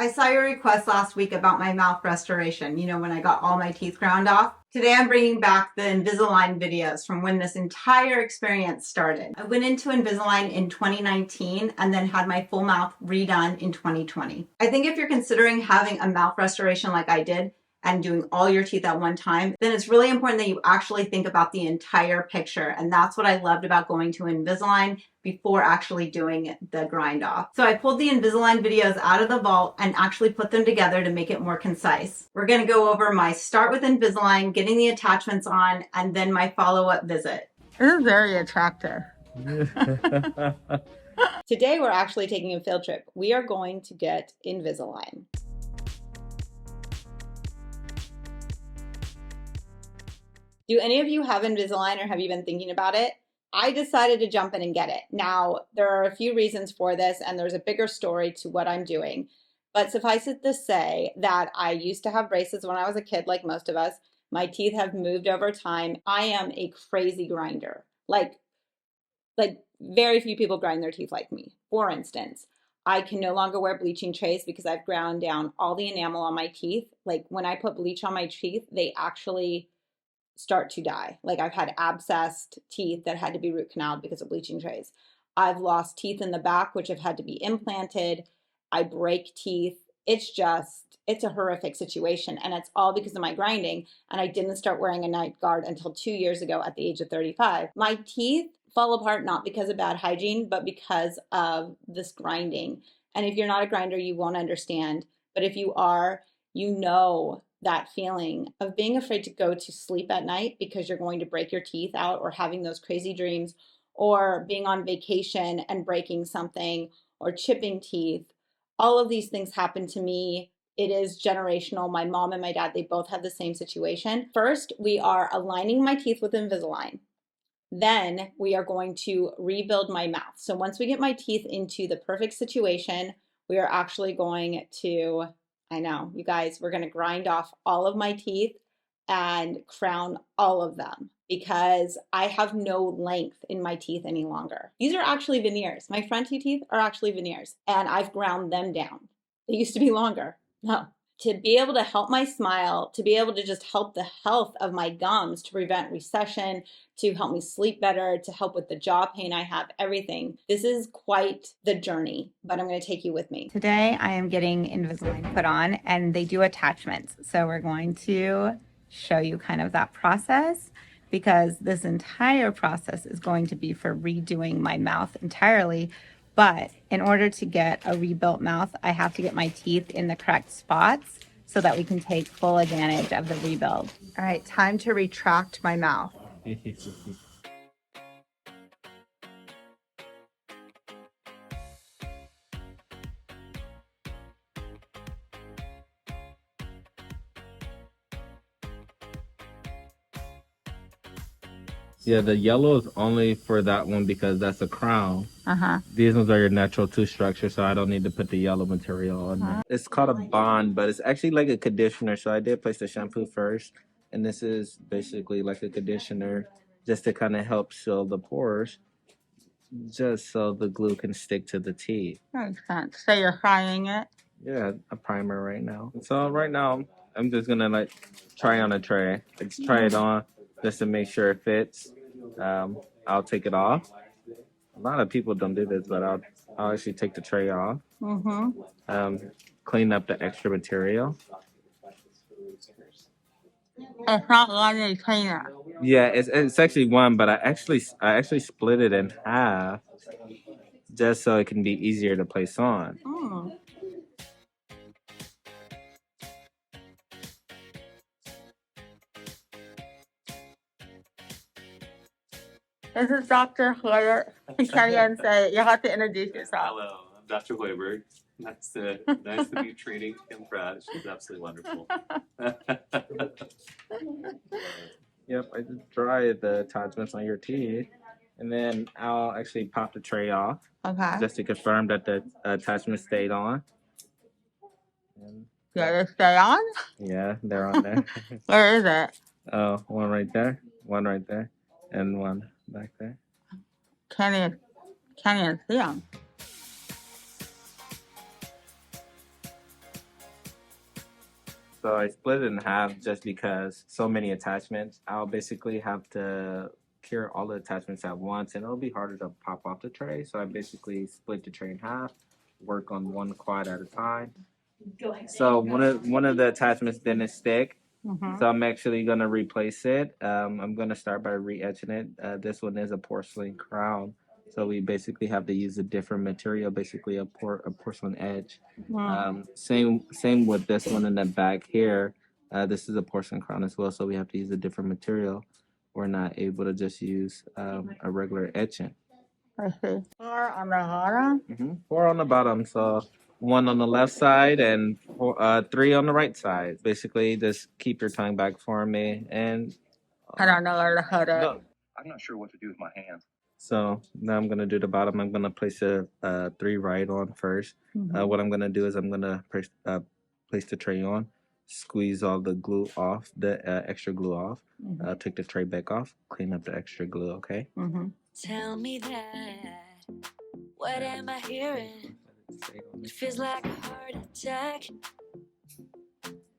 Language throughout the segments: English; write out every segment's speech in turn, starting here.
I saw your request last week about my mouth restoration, you know, when I got all my teeth ground off. Today I'm bringing back the Invisalign videos from when this entire experience started. I went into Invisalign in 2019 and then had my full mouth redone in 2020. I think if you're considering having a mouth restoration like I did, and doing all your teeth at one time, then it's really important that you actually think about the entire picture. And that's what I loved about going to Invisalign before actually doing the grind off. So I pulled the Invisalign videos out of the vault and actually put them together to make it more concise. We're gonna go over my start with Invisalign, getting the attachments on, and then my follow-up visit. This is very attractive. Today we're actually taking a field trip. We are going to get Invisalign. Do any of you have Invisalign or have you been thinking about it? I decided to jump in and get it. Now, there are a few reasons for this, and there's a bigger story to what I'm doing. But suffice it to say that I used to have braces when I was a kid, like most of us. My teeth have moved over time. I am a crazy grinder. Like very few people grind their teeth like me. For instance, I can no longer wear bleaching trays because I've ground down all the enamel on my teeth. Like when I put bleach on my teeth, they actually start to die. Like I've had abscessed teeth that had to be root canaled because of bleaching trays. I've lost teeth in the back, which have had to be implanted. I break teeth. It's a horrific situation. And it's all because of my grinding. And I didn't start wearing a night guard until 2 years ago at the age of 35. My teeth fall apart not because of bad hygiene, but because of this grinding. And if you're not a grinder, you won't understand. But if you are, you know that feeling of being afraid to go to sleep at night because you're going to break your teeth out, or having those crazy dreams, or being on vacation and breaking something, or chipping teeth. All of these things happen to me. It is generational. My mom and my dad, they both have the same situation. First, we are aligning my teeth with Invisalign. Then we are going to rebuild my mouth. So once we get my teeth into the perfect situation, we are actually going to, I know, you guys, we're going to grind off all of my teeth and crown all of them because I have no length in my teeth any longer. These are actually veneers. My front two teeth are actually veneers, and I've ground them down. They used to be longer. No. To be able to help my smile, to be able to just help the health of my gums, to prevent recession, to help me sleep better, to help with the jaw pain I have, everything. This is quite the journey, but I'm going to take you with me. Today I am getting Invisalign put on, and they do attachments. So we're going to show you kind of that process, because this entire process is going to be for redoing my mouth entirely. But in order to get a rebuilt mouth, I have to get my teeth in the correct spots so that we can take full advantage of the rebuild. All right, time to retract my mouth. Yeah, the yellow is only for that one because that's a crown. These ones are your natural tooth structure, so I don't need to put the yellow material on there. It's called a bond, but it's actually like a conditioner. So I did place the shampoo first, and this is basically like a conditioner just to kind of help seal the pores, just so the glue can stick to the teeth. Makes sense. So you're frying it? Yeah, a primer right now. So right now, I'm just gonna like try on a tray. Let's try it on just to make sure it fits. I'll take it off. A lot of people don't do this, but I'll actually take the tray off. Clean up the extra material. It's not one cleaner. Yeah, it's actually one, but I actually split it in half just so it can be easier to place on. This is Dr. Hoybjerg. Can't say, you have to introduce yourself. Hello, I'm Dr. Hoybjerg. Nice to be treating Kim Pratt. She's absolutely wonderful. Yep, I just dry the attachments on your teeth, and then I'll actually pop the tray off. Okay. Just to confirm that the attachment stayed on. Yeah, they stay on? Yeah, they're on there. Where is it? Oh, one right there, and one back there. Can't even see them. So I split it in half just because so many attachments. I'll basically have to cure all the attachments at once, and it'll be harder to pop off the tray. So I basically split the tray in half, work on one quad at a time. So one of the attachments didn't stick. So I'm actually gonna replace it. I'm gonna start by re-etching it. This one is a porcelain crown, so we basically have to use a different material, basically a porcelain edge. Same with this one in the back here. This is a porcelain crown as well, so we have to use a different material. We're not able to just use a regular etching. I see. 4 on the bottom? 4 on the bottom, so 1 on the left side and 3 on the right side. Basically, just keep your tongue back for me. And I don't know where to put it. no. I'm not sure what to do with my hands. So now I'm gonna do the bottom. I'm gonna place a 3 right on first. What I'm gonna do is I'm gonna place the tray on, squeeze all the glue off, the extra glue off. Take the tray back off, clean up the extra glue. Okay. Tell me that. What am I hearing? It feels like a heart attack.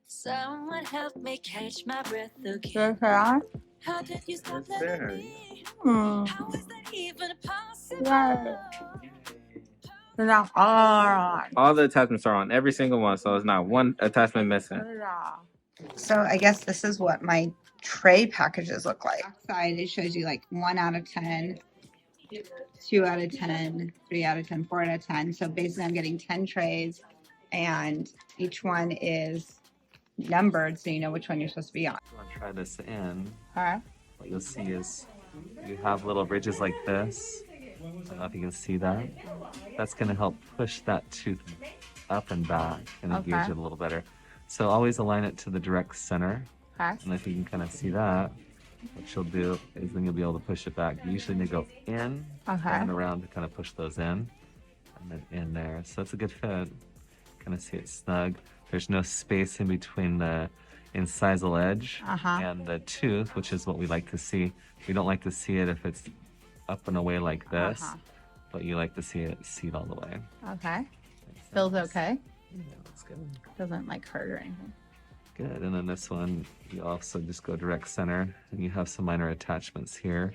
Someone help me catch my breath again. How did you stop loving me? How is that even possible? All the attachments are on, every single one, so it's not one attachment missing. So I guess this is what my tray packages look like. Outside, it shows you like 1 out of 10, 2 out of 10, 3 out of 10, 4 out of 10. So basically I'm getting 10 trays and each one is numbered so you know which one you're supposed to be on. If you want to try this in, Alright. what you'll see is you have little ridges like this. I don't know if you can see that. That's going to help push that tooth up and back and engage it a little better. So always align it to the direct center. And if you can kind of see that, what you'll do is then you'll be able to push it back. Usually they go in and around to kind of push those in, and then in there. So it's a good fit. Kind of see it snug. There's no space in between the incisal edge and the tooth, which is what we like to see. We don't like to see it if it's up and away like this, but you like to see it seat all the way. Okay. Feels okay. Yeah, that's good. Doesn't like hurt or anything. Good. And then this one, you also just go direct center, and you have some minor attachments here.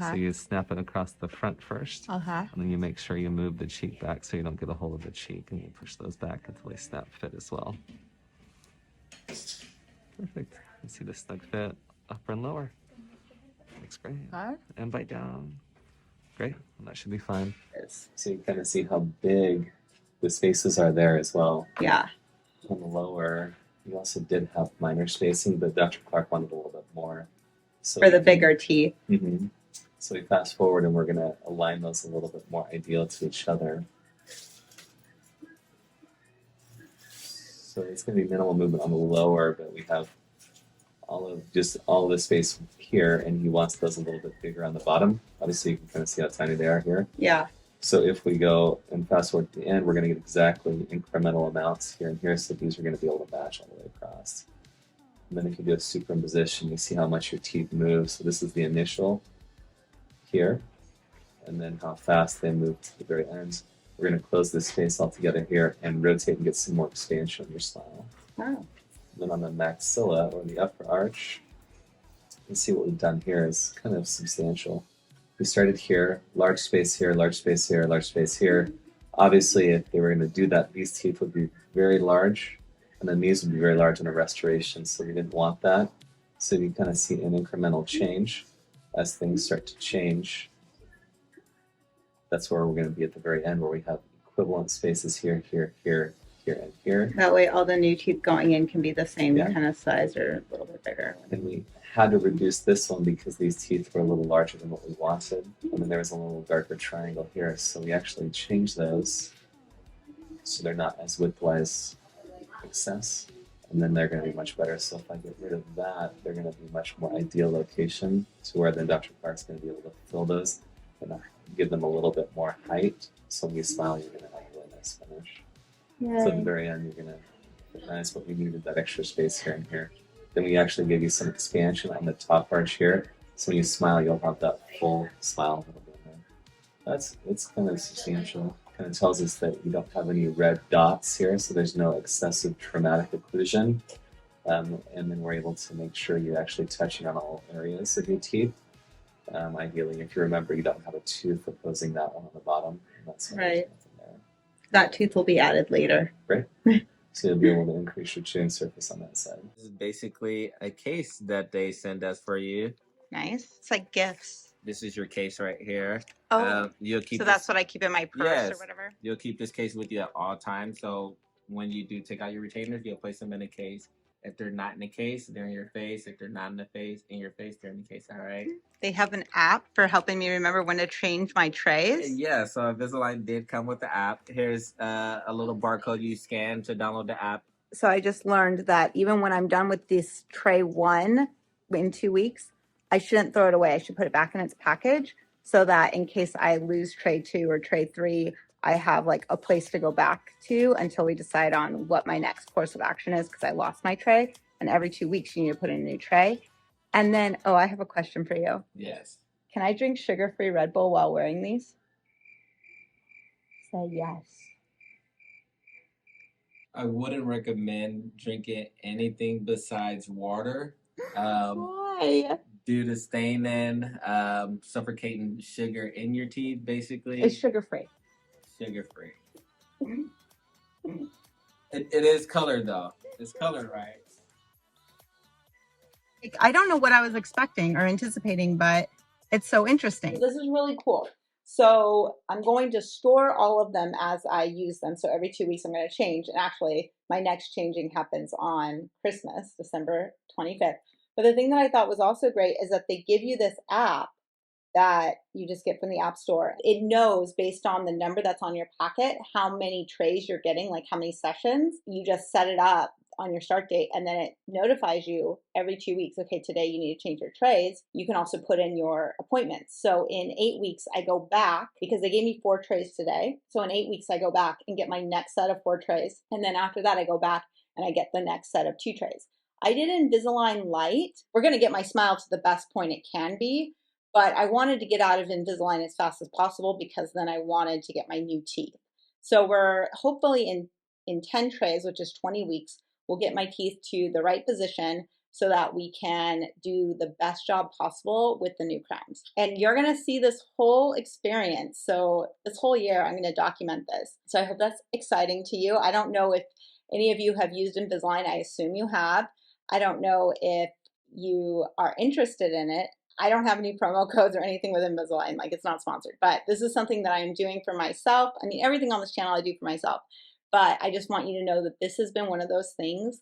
So you snap it across the front first, and then you make sure you move the cheek back so you don't get a hold of the cheek, and you push those back until they snap fit as well. Perfect. You see the snug fit, upper and lower. Looks great. And bite down. Great. And that should be fine. So you kind of see how big the spaces are there as well. Yeah. On the lower, you also did have minor spacing, but Dr. Clark wanted a little bit more. So For the bigger teeth. So we fast forward and we're going to align those a little bit more ideal to each other. So it's going to be minimal movement on the lower, but we have all of the space here, and he wants those a little bit bigger on the bottom. Obviously, you can kind of see how tiny they are here. Yeah. So if we go and fast forward to the end, we're going to get exactly incremental amounts here and here, so these are going to be able to match all the way across. And then if you do a superimposition, you see how much your teeth move. So this is the initial here, and then how fast they move to the very ends. We're going to close this space all together here and rotate and get some more expansion in your smile. And then on the maxilla, or the upper arch, you see what we've done here is kind of substantial. We started here, large space here, large space here, large space here. Obviously, if they were going to do that, these teeth would be very large, and then these would be very large in a restoration, so we didn't want that. So you kind of see an incremental change as things start to change. That's where we're going to be at the very end, where we have equivalent spaces here, here, here, here, and here. That way all the new teeth going in can be the same kind of size or a little bit bigger. And we had to reduce this one because these teeth were a little larger than what we wanted. And then there was a little darker triangle here. So we actually changed those so they're not as widthwise excess. And then they're going to be much better. So if I get rid of that, they're going to be much more ideal location to where then Dr. Clark's going to be able to fill those and give them a little bit more height. So when you smile, you're going to have a really nice finish. So at the very end, you're going to get nice, but we needed that extra space here and here. Then we actually give you some expansion on the top arch here. So when you smile, you'll have that full smile a little bit more. It's kind of substantial. Kind of tells us that you don't have any red dots here, so there's no excessive traumatic occlusion. and then we're able to make sure you're actually touching on all areas of your teeth. Ideally, if you remember, you don't have a tooth opposing that one on the bottom. And that's why there's nothing there. That tooth will be added later. Great. So you'll be able to increase your chewing surface on that side. This is basically a case that they send us for you. Nice. It's like gifts. This is your case right here. Oh, you'll keep so that's what I keep in my purse or Yes. whatever? You'll keep this case with you at all times. So when you do take out your retainers, you'll place them in a case. If they're not in the case, they're in your face. If they're not in your face, they're in the case. All right. They have an app for helping me remember when to change my trays. Yeah. So Invisalign did come with the app. Here's a little barcode you scan to download the app. So I just learned that even when I'm done with this tray 1 in 2 weeks, I shouldn't throw it away. I should put it back in its package so that in case I lose tray 2 or tray 3, I have like a place to go back to until we decide on what my next course of action is, because I lost my tray. And every 2 weeks you need to put in a new tray. And then, oh, I have a question for you. Yes. Can I drink sugar-free Red Bull while wearing these? Say yes. I wouldn't recommend drinking anything besides water. Why? Due to staining, suffocating sugar in your teeth, basically. It's sugar-free. Sugar-free. It is colored, though. It's colored, right? I don't know what I was expecting or anticipating, but it's so interesting. This is really cool. So I'm going to store all of them as I use them. So every 2 weeks I'm going to change. And actually, my next changing happens on Christmas, December 25th. But the thing that I thought was also great is that they give you this app that you just get from the App Store. It knows based on the number that's on your packet how many trays you're getting, like how many sessions. You just set it up on your start date, and then it notifies you every 2 weeks, okay, today you need to change your trays. You can also put in your appointments. So in 8 weeks, I go back because they gave me 4 trays today. So in 8 weeks, I go back and get my next set of 4 trays. And then after that, I go back and I get the next set of 2 trays. I did Invisalign Lite. We're going to get my smile to the best point it can be, but I wanted to get out of Invisalign as fast as possible because then I wanted to get my new teeth. So we're hopefully in 10 trays, which is 20 weeks, we'll get my teeth to the right position so that we can do the best job possible with the new crowns. And you're gonna see this whole experience. So this whole year, I'm gonna document this. So I hope that's exciting to you. I don't know if any of you have used Invisalign. I assume you have. I don't know if you are interested in it. I don't have any promo codes or anything with Invisalign, like it's not sponsored, but this is something that I am doing for myself. I mean, everything on this channel I do for myself. But I just want you to know that this has been one of those things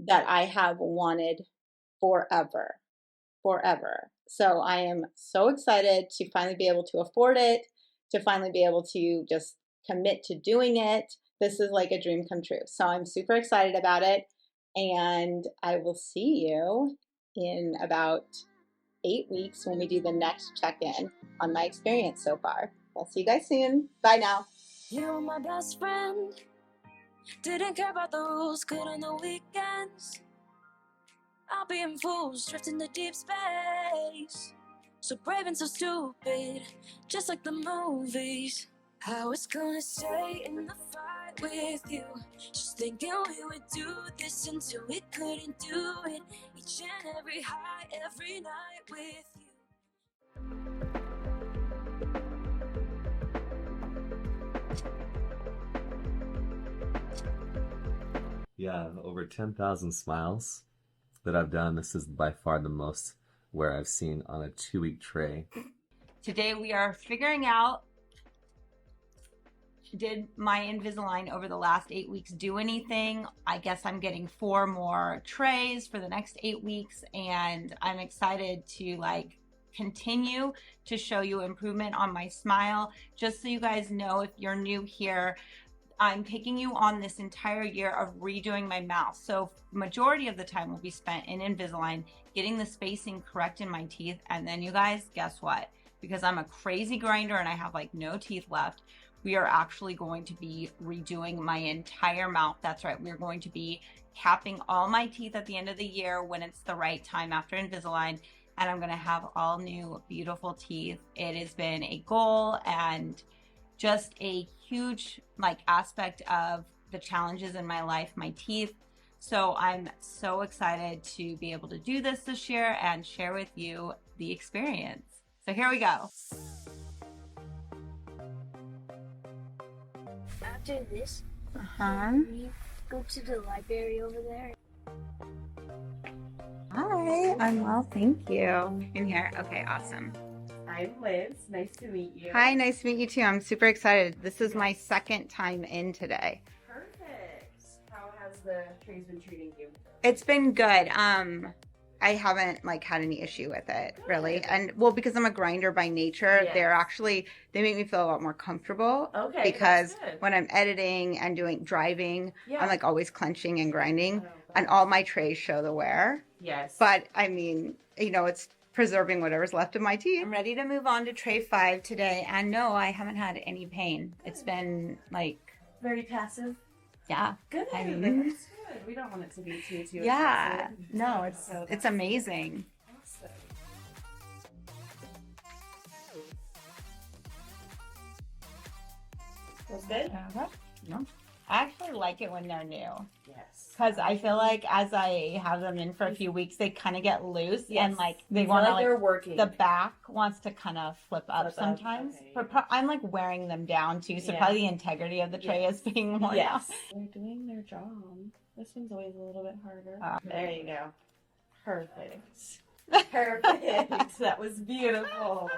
that I have wanted forever. So I am so excited to finally be able to afford it, to finally be able to just commit to doing it. This is like a dream come true. So I'm super excited about it. And I will see you in about 8 weeks when we do the next check-in on my experience so far. I'll see you guys soon. Bye now. You're my best friend. Didn't care about the rules, good on the weekends. I'll be in fools, drifting to deep space. So brave and so stupid, just like the movies. I was gonna stay in the fight with you, just thinking we would do this until we couldn't do it. Each and every high, every night with you. Yeah, over 10,000 smiles that I've done. This is by far the most where I've seen on a 2-week tray. Today we are figuring out, did my Invisalign over the last 8 weeks do anything? I guess I'm getting 4 more trays for the next 8 weeks, and I'm excited to continue to show you improvement on my smile. Just so you guys know, if you're new here, I'm taking you on this entire year of redoing my mouth. So majority of the time will be spent in Invisalign, getting the spacing correct in my teeth. And then you guys, guess what? Because I'm a crazy grinder and I have no teeth left, we are actually going to be redoing my entire mouth. That's right. We're going to be capping all my teeth at the end of the year when it's the right time after Invisalign. And I'm going to have all new, beautiful teeth. It has been a goal and just a huge aspect of the challenges in my life. My teeth, So I'm so excited to be able to do this year and share with you the experience. So here we go. After this, we go to the library over there. Hi, I'm well, thank you. In here, okay, awesome. I'm Liz. Nice to meet you. Hi, nice to meet you too. I'm super excited. This is my second time in today. Perfect. How has the trays been treating you? It's been good. I haven't like had any issue with it really. And well, because I'm a grinder by nature, Yes. they make me feel a lot more comfortable. Okay. Because that's good. when I'm editing and driving, Yeah. I'm like always clenching and grinding, Oh, and all my trays show the wear. Yes. But I mean, it's preserving whatever's left of my teeth. I'm ready to move on to tray 5 today, and no, I haven't had any pain. It's been like, very passive. yeah. Good. I mean- That's good. We don't want it to be too Yeah, aggressive. no, So it's that's amazing. awesome. That's good. No, I actually like it when they're new Yes. because I feel like as I have them in for a few weeks, they kind of get loose Yes. and like they Feel want to like they're working. the back wants to kind of flip up Flip up, sometimes. okay. But I'm like wearing them down too, so Yeah. probably the integrity of the tray is being worn out. Yes. They're doing their job. This one's always a little bit harder. Oh. There you go. Perfect. Perfect. That was beautiful.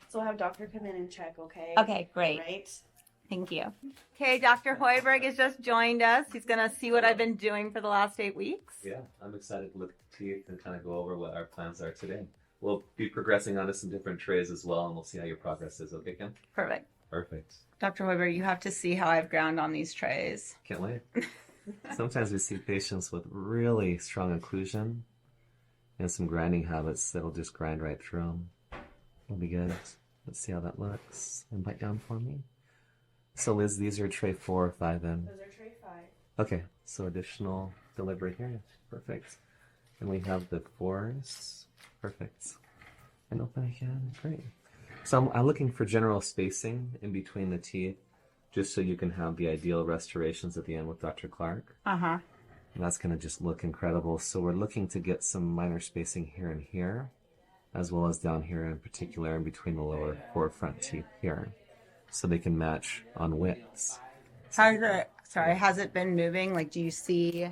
So I'll have doctor come in and check, okay? Okay, great. Right? Thank you. Okay, Dr. Hoybjerg has just joined us. He's going to see what I've been doing for the last 8 weeks. Yeah, I'm excited to look at teeth and kind of go over what our plans are today. We'll be progressing onto some different trays as well, and we'll see how your progress is. Okay, Kim? Perfect. Perfect. Dr. Hoybjerg, you have to see how I've ground on these trays. Can't wait. Sometimes we see patients with really strong occlusion and some grinding habits that'll just grind right through them. It'll be good. Let's see how that looks. And bite down for me. So Liz, these are tray 4 or 5 in. Those are tray 5. Okay, so additional delivery here. Perfect. And we have the 4s. Perfect. And open again. Great. So I'm looking for general spacing in between the teeth, just so you can have the ideal restorations at the end with Dr. Clark. Uh-huh. And that's going to just look incredible. So we're looking to get some minor spacing here and here, as well as down here in particular in between the lower 4 front teeth here, so they can match on widths. Has it been moving? Like, do you see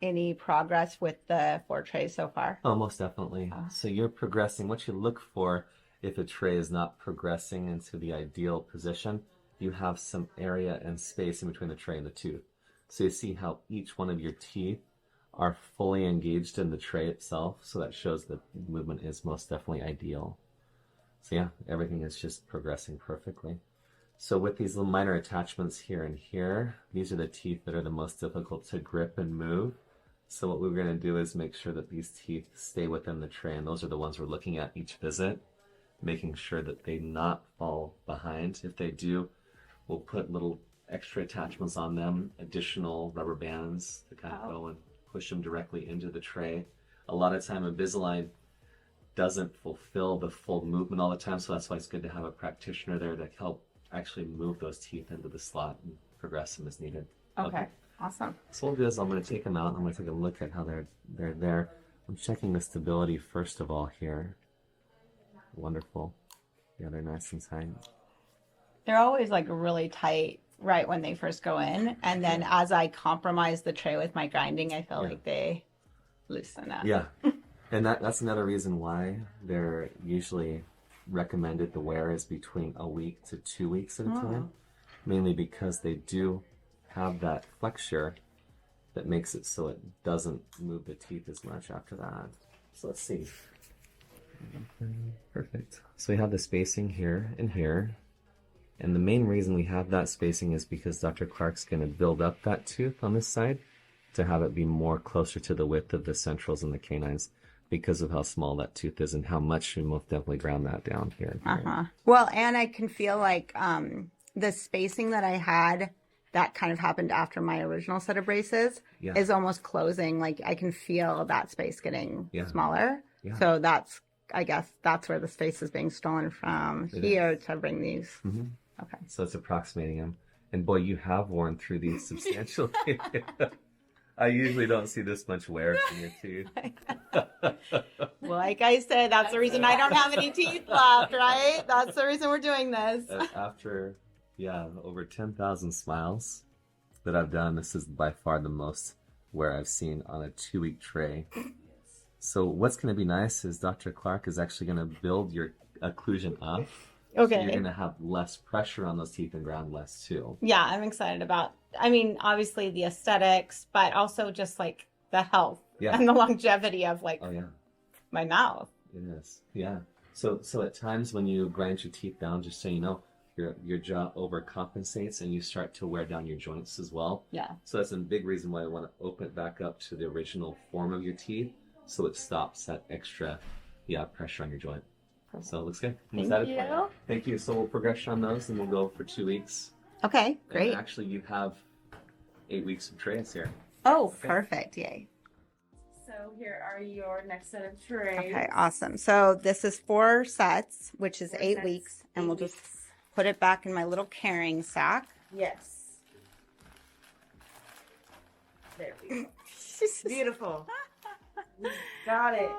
any progress with the 4 trays so far? Oh, most definitely. So you're progressing. What you look for if a tray is not progressing into the ideal position, you have some area and space in between the tray and the tooth. So you see how each one of your teeth are fully engaged in the tray itself. So that shows that movement is most definitely ideal. So yeah, everything is just progressing perfectly. So with these little minor attachments here and here, these are the teeth that are the most difficult to grip and move. So what we're going to do is make sure that these teeth stay within the tray, and those are the ones we're looking at each visit, making sure that they not fall behind. If they do, we'll put little extra attachments on them, additional rubber bands to kind of go and push them directly into the tray. A lot of time Invisalign doesn't fulfill the full movement all the time, so that's why it's good to have a practitioner there to help actually move those teeth into the slot and progress them as needed. Okay. Awesome. So what I'll do is I'm going to take them out and I'm going to take a look at how they're there. I'm checking the stability first of all here. Wonderful. Yeah, they're nice and tight. They're always like really tight right when they first go in, and then as I compromise the tray with my grinding, I feel like they loosen up. Yeah, and that's another reason why they're usually recommended the wear is between a week to 2 weeks at a time, mainly because they do have that flexure that makes it so it doesn't move the teeth as much after that. So let's see. Perfect. So we have the spacing here and here. And the main reason we have that spacing is because Dr. Clark's going to build up that tooth on this side to have it be more closer to the width of the centrals and the canines because of how small that tooth is and how much we most definitely ground that down here. Well, and I can feel like the spacing that I had that kind of happened after my original set of braces is almost closing. Like I can feel that space getting smaller. Yeah. So I guess that's where the space is being stolen from here to bring these. Mm-hmm. Okay. So it's approximating them. And boy, you have worn through these substantially. I usually don't see this much wear from your teeth. Like I said, that's the reason I don't have any teeth left, right? That's the reason we're doing this. After, over 10,000 smiles that I've done, this is by far the most wear I've seen on a 2-week tray. So what's going to be nice is Dr. Clark is actually going to build your occlusion up. Okay. So you're going to have less pressure on those teeth and ground less too. Yeah, I'm excited about, obviously the aesthetics, but also just like the health and the longevity of like my mouth. It is. Yeah. So at times when you grind your teeth down, just so you know, your jaw overcompensates and you start to wear down your joints as well. Yeah. So that's a big reason why I want to open it back up to the original form of your teeth so it stops that extra pressure on your joint. So it looks good. Thank you. Thank you. So we'll progression on those and we'll go for 2 weeks. Okay, great. And actually, you have 8 weeks of trays here. Oh, perfect. Yay. So here are your next set of trays. Okay, awesome. So this is 4 sets, which is 8 weeks. And we'll just put it back in my little carrying sack. Yes. There we go. Beautiful. We got it.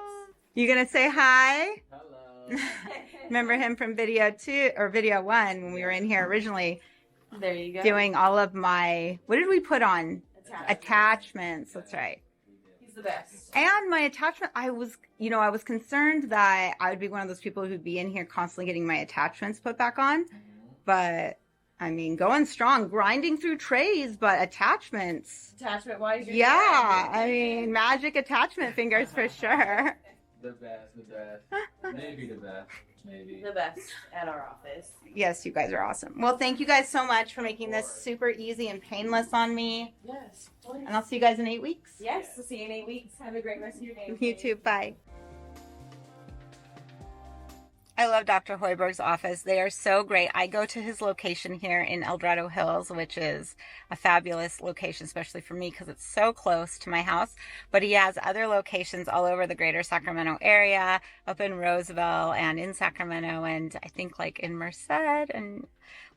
You gonna say hi? Hello. Remember him from video 2 or video 1 when we were in here originally? There you go. Doing all of my, what did we put on? Attachments. That's right. He's the best. And my attachment, I was concerned that I would be one of those people who'd be in here constantly getting my attachments put back on. But going strong, grinding through trays, but attachments. Attachment wise, magic attachment fingers for sure. The best. Maybe the best. Maybe. The best at our office. Yes, you guys are awesome. Well, thank you guys so much for making this super easy and painless on me. Yes. And I'll see you guys in 8 weeks. Yes, we'll see you in 8 weeks. Have a great rest of your day. You too. Bye. I love Dr. Hoybjerg's office. They are so great. I go to his location here in El Dorado Hills, which is a fabulous location, especially for me because it's so close to my house. But he has other locations all over the greater Sacramento area, up in Roseville and in Sacramento, and I think like in Merced and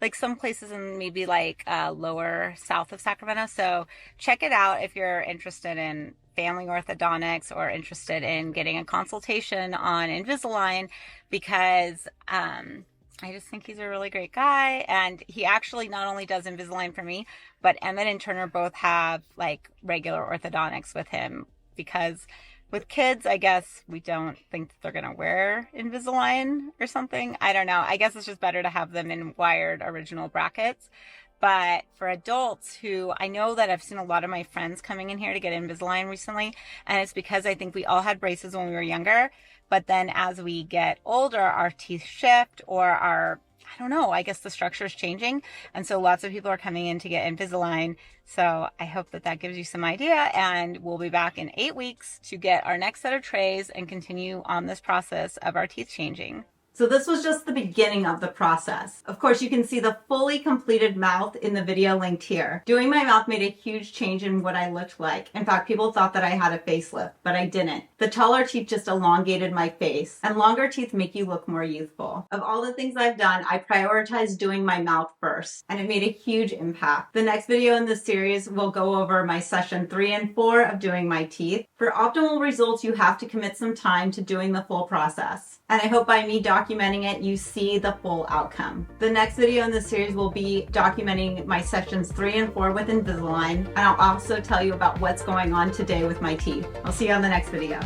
like some places in maybe like lower south of Sacramento. So check it out if you're interested in family orthodontics or interested in getting a consultation on Invisalign, because I just think he's a really great guy. And he actually not only does Invisalign for me, but Emmett and Turner both have like regular orthodontics with him, because with kids, I guess we don't think that they're going to wear Invisalign or something. I don't know. I guess it's just better to have them in wired original brackets. But for adults who, I know that I've seen a lot of my friends coming in here to get Invisalign recently, and it's because I think we all had braces when we were younger, but then as we get older, our teeth shift or I guess the structure is changing. And so lots of people are coming in to get Invisalign. So I hope that gives you some idea, and we'll be back in 8 weeks to get our next set of trays and continue on this process of our teeth changing. So this was just the beginning of the process. Of course, you can see the fully completed mouth in the video linked here. Doing my mouth made a huge change in what I looked like. In fact, people thought that I had a facelift, but I didn't. The taller teeth just elongated my face, and longer teeth make you look more youthful. Of all the things I've done, I prioritized doing my mouth first, and it made a huge impact. The next video in this series will go over my session 3 and 4 of doing my teeth. For optimal results, you have to commit some time to doing the full process. And I hope by me documenting it, you see the full outcome. The next video in this series will be documenting my sessions 3 and 4 with Invisalign. And I'll also tell you about what's going on today with my teeth. I'll see you on the next video.